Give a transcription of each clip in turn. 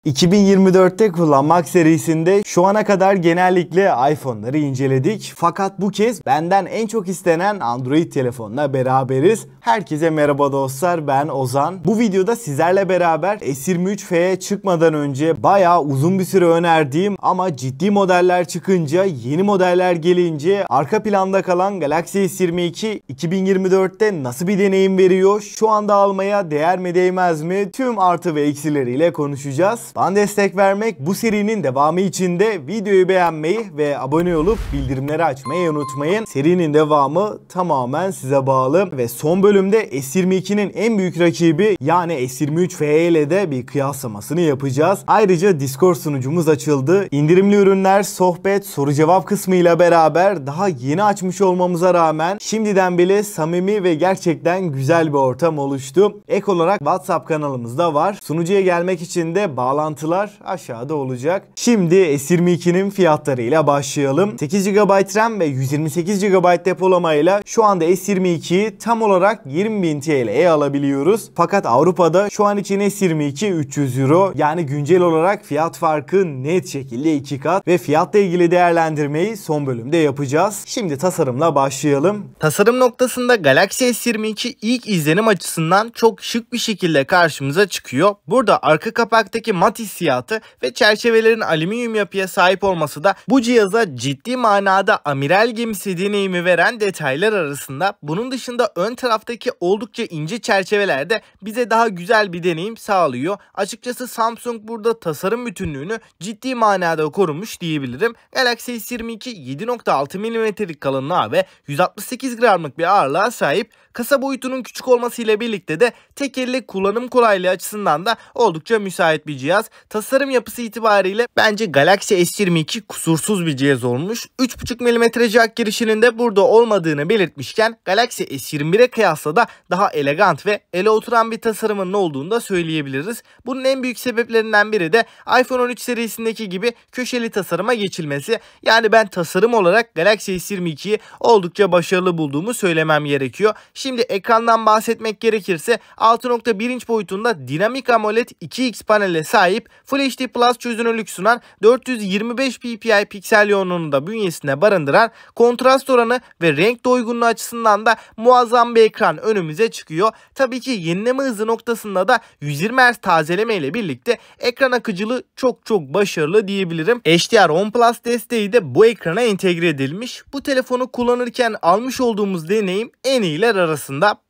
2024'te kullanmak serisinde şu ana kadar genellikle iPhone'ları inceledik. Fakat bu kez benden en çok istenen Android telefonla beraberiz. Herkese merhaba dostlar, ben Ozan. Bu videoda sizlerle beraber S23F'ye çıkmadan önce bayağı uzun bir süre önerdiğim ama ciddi modeller çıkınca, yeni modeller gelince arka planda kalan Galaxy S22 2024'te nasıl bir deneyim veriyor? Şu anda almaya değer mi değmez mi? Tüm artı ve eksileriyle konuşacağız. Bana destek vermek, bu serinin devamı için de videoyu beğenmeyi ve abone olup bildirimleri açmayı unutmayın. Serinin devamı tamamen size bağlı ve son bölümde S22'nin en büyük rakibi yani S23F ile de bir kıyaslamasını yapacağız. Ayrıca Discord sunucumuz açıldı. İndirimli ürünler, sohbet, soru cevap kısmıyla beraber daha yeni açmış olmamıza rağmen şimdiden bile samimi ve gerçekten güzel bir ortam oluştu. Ek olarak WhatsApp kanalımız da var. Sunucuya gelmek için de bağlantılar aşağıda olacak. Şimdi S22'nin fiyatlarıyla başlayalım. 8 GB RAM ve 128 GB depolamayla şu anda S22'yi tam olarak 20.000 TL'ye alabiliyoruz. Fakat Avrupa'da şu an için S22 300 Euro, yani güncel olarak fiyat farkı net şekilde 2 kat ve fiyatla ilgili değerlendirmeyi son bölümde yapacağız. Şimdi tasarımla başlayalım. Tasarım noktasında Galaxy S22 ilk izlenim açısından çok şık bir şekilde karşımıza çıkıyor. Burada arka kapaktaki mat hissiyatı ve çerçevelerin alüminyum yapıya sahip olması da bu cihaza ciddi manada amiral gemisi deneyimi veren detaylar arasında. Bunun dışında ön taraftaki oldukça ince çerçeveler de bize daha güzel bir deneyim sağlıyor. Açıkçası Samsung burada tasarım bütünlüğünü ciddi manada korumuş diyebilirim. Galaxy S22 7.6 mm'lik kalınlığa ve 168 gramlık bir ağırlığa sahip. Kasa boyutunun küçük olmasıyla birlikte de tek elle kullanım kolaylığı açısından da oldukça müsait bir cihaz. Tasarım yapısı itibariyle bence Galaxy S22 kusursuz bir cihaz olmuş. 3.5 mm jack girişinin de burada olmadığını belirtmişken Galaxy S21'e kıyasla da daha elegant ve ele oturan bir tasarımının olduğunu da söyleyebiliriz. Bunun en büyük sebeplerinden biri de iPhone 13 serisindeki gibi köşeli tasarıma geçilmesi. Yani ben tasarım olarak Galaxy S22'yi oldukça başarılı bulduğumu söylemem gerekiyor. Şimdi ekrandan bahsetmek gerekirse 6.1 inç boyutunda dinamik AMOLED 2X panele sahip, Full HD Plus çözünürlük sunan, 425 ppi piksel yoğunluğunu da bünyesinde barındıran, kontrast oranı ve renk doygunluğu açısından da muazzam bir ekran önümüze çıkıyor. Tabii ki yenileme hızı noktasında da 120 Hz tazeleme ile birlikte ekran akıcılığı çok başarılı diyebilirim. HDR10 Plus desteği de bu ekrana entegre edilmiş. Bu telefonu kullanırken almış olduğumuz deneyim en iyiler arasında.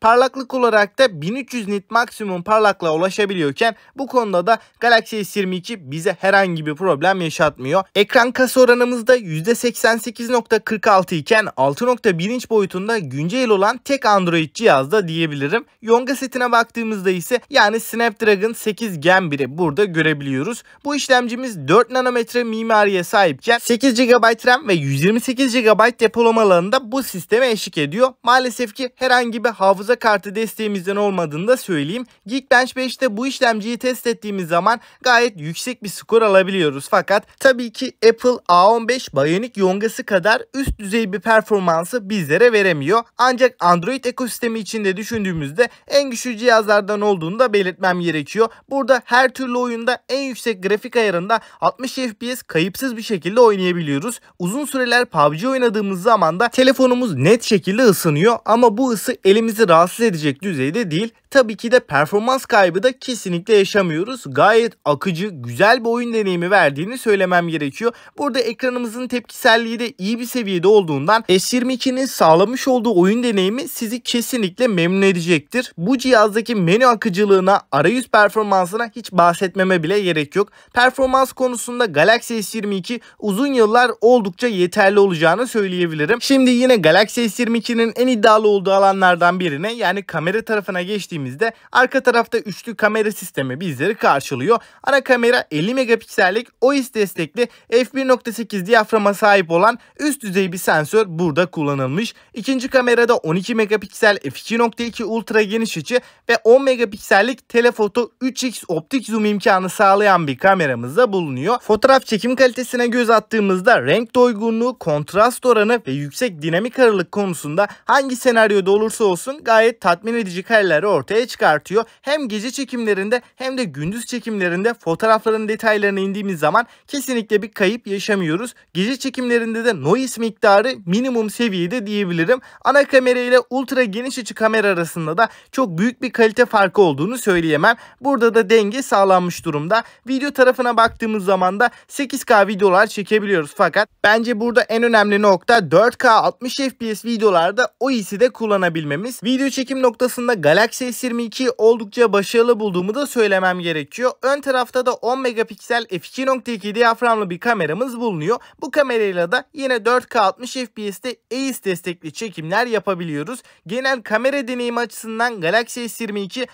Parlaklık olarak da 1300 nit maksimum parlaklığa ulaşabiliyorken bu konuda da Galaxy S22 bize herhangi bir problem yaşatmıyor. Ekran kasa oranımızda %88.46 iken 6.1 inç boyutunda güncel olan tek Android cihazda diyebilirim. Yonga setine baktığımızda ise yani Snapdragon 8 Gen 1'i burada görebiliyoruz. Bu işlemcimiz 4 nanometre mimariye sahipken 8 GB RAM ve 128 GB depolama alanında bu sisteme eşlik ediyor. Maalesef ki herhangi bir hafıza kartı desteğimizden olmadığını da söyleyeyim. Geekbench 5'te bu işlemciyi test ettiğimiz zaman gayet yüksek bir skor alabiliyoruz. Fakat tabii ki Apple A15 Bionic Yonga'sı kadar üst düzey bir performansı bizlere veremiyor. Ancak Android ekosistemi içinde düşündüğümüzde en güçlü cihazlardan olduğunu da belirtmem gerekiyor. Burada her türlü oyunda en yüksek grafik ayarında 60 FPS kayıpsız bir şekilde oynayabiliyoruz. Uzun süreler PUBG oynadığımız zaman da telefonumuz net şekilde ısınıyor ama bu ısı elimizi rahatsız edecek düzeyde değil. Tabii ki de performans kaybı da kesinlikle yaşamıyoruz. Gayet akıcı, güzel bir oyun deneyimi verdiğini söylemem gerekiyor. Burada ekranımızın tepkiselliği de iyi bir seviyede olduğundan S22'nin sağlamış olduğu oyun deneyimi sizi kesinlikle memnun edecektir. Bu cihazdaki menü akıcılığına, arayüz performansına hiç bahsetmeme bile gerek yok. Performans konusunda Galaxy S22 uzun yıllar oldukça yeterli olacağını söyleyebilirim. Şimdi yine Galaxy S22'nin en iddialı olduğu alanlardan birine, yani kamera tarafına geçtiğimizde arka tarafta üçlü kamera sistemi bizleri karşılıyor. Ana kamera 50 megapiksellik OIS destekli f1.8 diyaframa sahip olan üst düzey bir sensör burada kullanılmış. İkinci kamerada 12 megapiksel f2.2 ultra geniş açı ve 10 megapiksellik telefoto 3x optik zoom imkanı sağlayan bir kameramız da bulunuyor. Fotoğraf çekim kalitesine göz attığımızda renk doygunluğu, kontrast oranı ve yüksek dinamik aralık konusunda hangi senaryoda olursa olsun gayet tatmin edici kareleri ortaya ortaya çıkartıyor. Hem gece çekimlerinde hem de gündüz çekimlerinde fotoğrafların detaylarına indiğimiz zaman kesinlikle bir kayıp yaşamıyoruz. Gece çekimlerinde de noise miktarı minimum seviyede diyebilirim. Ana kamera ile ultra geniş açı kamera arasında da çok büyük bir kalite farkı olduğunu söyleyemem. Burada da denge sağlanmış durumda. Video tarafına baktığımız zaman da 8K videolar çekebiliyoruz. Fakat bence burada en önemli nokta 4K 60 FPS videolarda o hissi de kullanabilmemiz. Video çekim noktasında Galaxy S22 oldukça başarılı bulduğumu da söylemem gerekiyor. Ön tarafta da 10 megapiksel f2.2 diyaframlı bir kameramız bulunuyor. Bu kamerayla da yine 4K 60 FPS'te EIS destekli çekimler yapabiliyoruz. Genel kamera deneyimi açısından Galaxy S22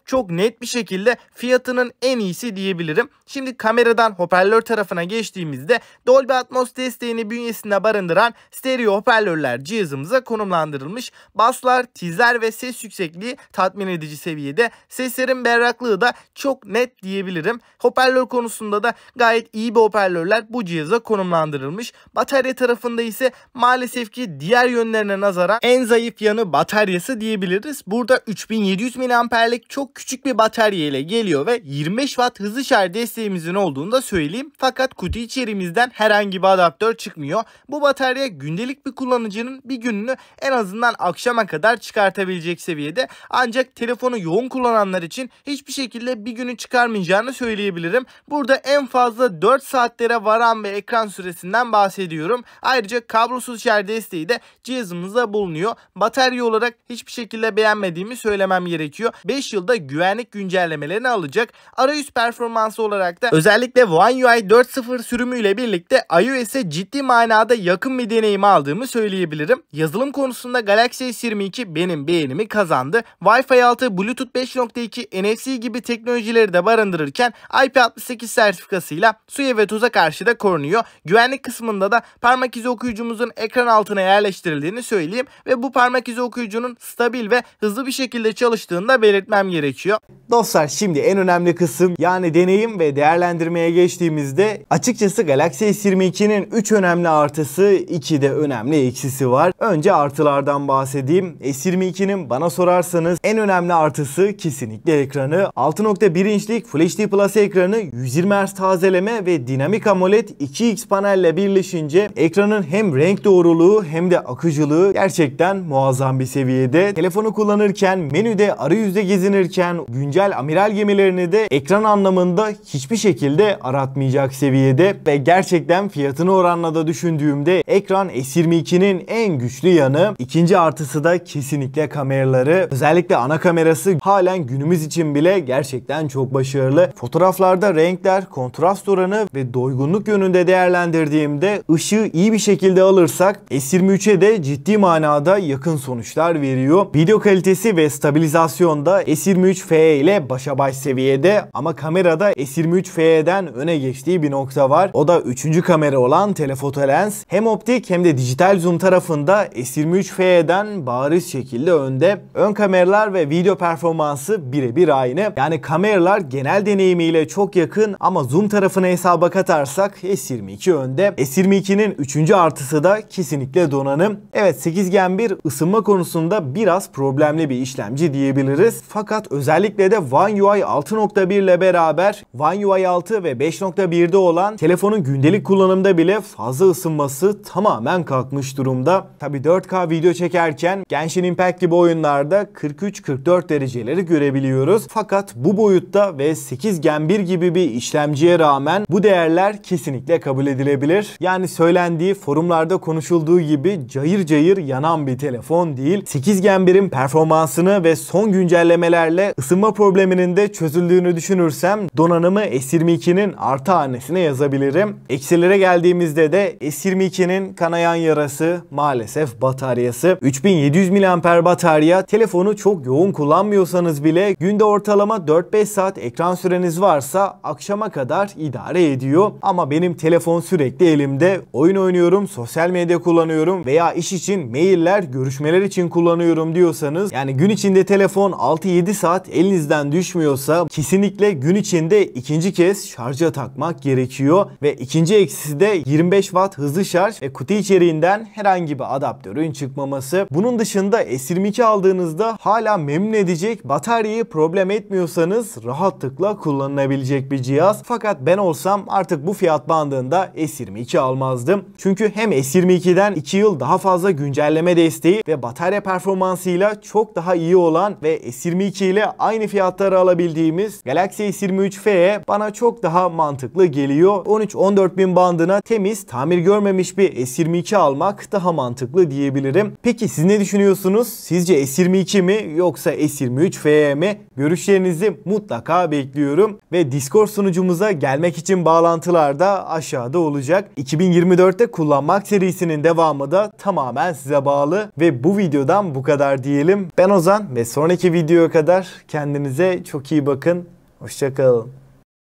çok net bir şekilde fiyatının en iyisi diyebilirim. Şimdi kameradan hoparlör tarafına geçtiğimizde Dolby Atmos desteğini bünyesinde barındıran stereo hoparlörler cihazımıza konumlandırılmış. Baslar, tizler ve ses yüksekliği tatmin edici seviyede. Seslerin berraklığı da çok net diyebilirim. Hoparlör konusunda da gayet iyi bir hoparlörler bu cihaza konumlandırılmış. Batarya tarafında ise maalesef ki diğer yönlerine nazaran en zayıf yanı bataryası diyebiliriz. Burada 3700 mAh'lik çok küçük bir batarya ile geliyor ve 25 Watt hızlı şarj desteğimizin olduğunu da söyleyeyim. Fakat kutu içeriğimizden herhangi bir adaptör çıkmıyor. Bu batarya gündelik bir kullanıcının bir gününü en azından akşama kadar çıkartabilecek seviyede. Ancak telefonu yoğun kullananlar için hiçbir şekilde bir günü çıkarmayacağını söyleyebilirim. Burada en fazla 4 saatlere varan bir ekran süresinden bahsediyorum. Ayrıca kablosuz şarj desteği de cihazımızda bulunuyor. Batarya olarak hiçbir şekilde beğenmediğimi söylemem gerekiyor. 5 yılda güvenlik güncellemelerini alacak. Arayüz performansı olarak da özellikle One UI 4.0 sürümüyle birlikte iOS'e ciddi manada yakın bir deneyim aldığımı söyleyebilirim. Yazılım konusunda Galaxy S22 benim beğenimi kazandı. Wi-Fi 6, Bluetooth 5.2, NFC gibi teknolojileri de barındırırken IP68 sertifikasıyla suya ve tuza karşı da korunuyor. Güvenlik kısmında da parmak izi okuyucumuzun ekran altına yerleştirildiğini söyleyeyim ve bu parmak izi okuyucunun stabil ve hızlı bir şekilde çalıştığını da belirtmem gerekiyor. Dostlar, şimdi en önemli kısım yani deneyim ve değerlendirmeye geçtiğimizde açıkçası Galaxy S22'nin 3 önemli artısı, 2 de önemli eksisi var. Önce artılardan bahsedeyim. S22'nin bana sorarsanız en önemli artısı kesinlikle ekranı. 6.1 inçlik Full HD Plus ekranı, 120 Hz tazeleme ve dinamik AMOLED 2X panelle birleşince ekranın hem renk doğruluğu hem de akıcılığı gerçekten muazzam bir seviyede. Telefonu kullanırken, menüde, arayüzde gezinirken, güncel amiral gemilerini de ekran anlamında hiçbir şekilde aratmayacak seviyede ve gerçekten fiyatını oranla da düşündüğümde ekran S22'nin en güçlü yanı. İkinci artısı da kesinlikle kameraları. Özellikle ana kamerası halen günümüz için bile gerçekten çok başarılı. Fotoğraflarda renkler, kontrast oranı ve doygunluk yönünde değerlendirdiğimde ışığı iyi bir şekilde alırsak S23'e de ciddi manada yakın sonuçlar veriyor. Video kalitesi ve stabilizasyonda S23 FE ile başa baş seviyede ama kamerada S23 FE'den öne geçtiği bir nokta var. O da 3. kamera olan telefoto lens. Hem optik hem de dijital zoom tarafında S23 FE'den bariz şekilde önde. Ön kameralar ve video performansı birebir aynı. Yani kameralar genel deneyimiyle çok yakın ama zoom tarafını hesaba katarsak S22 önde. S22'nin 3. artısı da kesinlikle donanım. Evet, 8 Gen 1 ısınma konusunda biraz problemli bir işlemci diyebiliriz. Fakat özellikle de One UI 6.1 ile beraber One UI 6 ve 5.1'de olan telefonun gündelik kullanımda bile fazla ısınması tamamen kalkmış durumda. Tabi 4K video çekerken Genshin Impact gibi oyunlarda 43-44 dereceleri görebiliyoruz. Fakat bu boyutta ve 8 Gen 1 gibi bir işlemciye rağmen bu değerler kesinlikle kabul edilebilir. Yani söylendiği, forumlarda konuşulduğu gibi cayır cayır yanan bir telefon değil. 8 Gen 1'in performansını ve son güncellemelerle ısınma probleminin de çözüldüğünü düşünürsem donanımı S22'nin artı hanesine yazabilirim. Eksilere geldiğimizde de S22'nin kanayan yarası maalesef bataryası. 3700 mAh batarya, telefonu çok yoğun kullanmıyorsanız bile günde ortalama 4-5 saat ekran süreniz varsa akşama kadar idare ediyor. Ama benim telefon sürekli elimde. Oyun oynuyorum, sosyal medya kullanıyorum veya iş için mailler, görüşmeler için kullanıyorum diyorsanız, yani gün içinde telefon 6-7 saat elinizden düşmüyorsa kesinlikle gün içinde ikinci kez şarja takmak gerekiyor. Ve ikinci eksisi de 25 Watt hızlı şarj ve kutu içeriğinden herhangi bir adaptörün çıkmaması. Bunun dışında S22 aldığınızda hala memnun verimli edecek, bataryayı problem etmiyorsanız rahatlıkla kullanılabilecek bir cihaz. Fakat ben olsam artık bu fiyat bandında S22 almazdım. Çünkü hem S22'den 2 yıl daha fazla güncelleme desteği ve batarya performansıyla çok daha iyi olan ve S22 ile aynı fiyatları alabildiğimiz Galaxy S23 FE bana çok daha mantıklı geliyor. 13-14 bin bandına temiz, tamir görmemiş bir S22 almak daha mantıklı diyebilirim. Peki siz ne düşünüyorsunuz? Sizce S22 mi yoksa S23 FE mi? Görüşlerinizi mutlaka bekliyorum. Ve Discord sunucumuza gelmek için bağlantılar da aşağıda olacak. 2024'te kullanmak serisinin devamı da tamamen size bağlı. Ve bu videodan bu kadar diyelim. Ben Ozan ve sonraki videoya kadar kendinize çok iyi bakın. Hoşça kalın.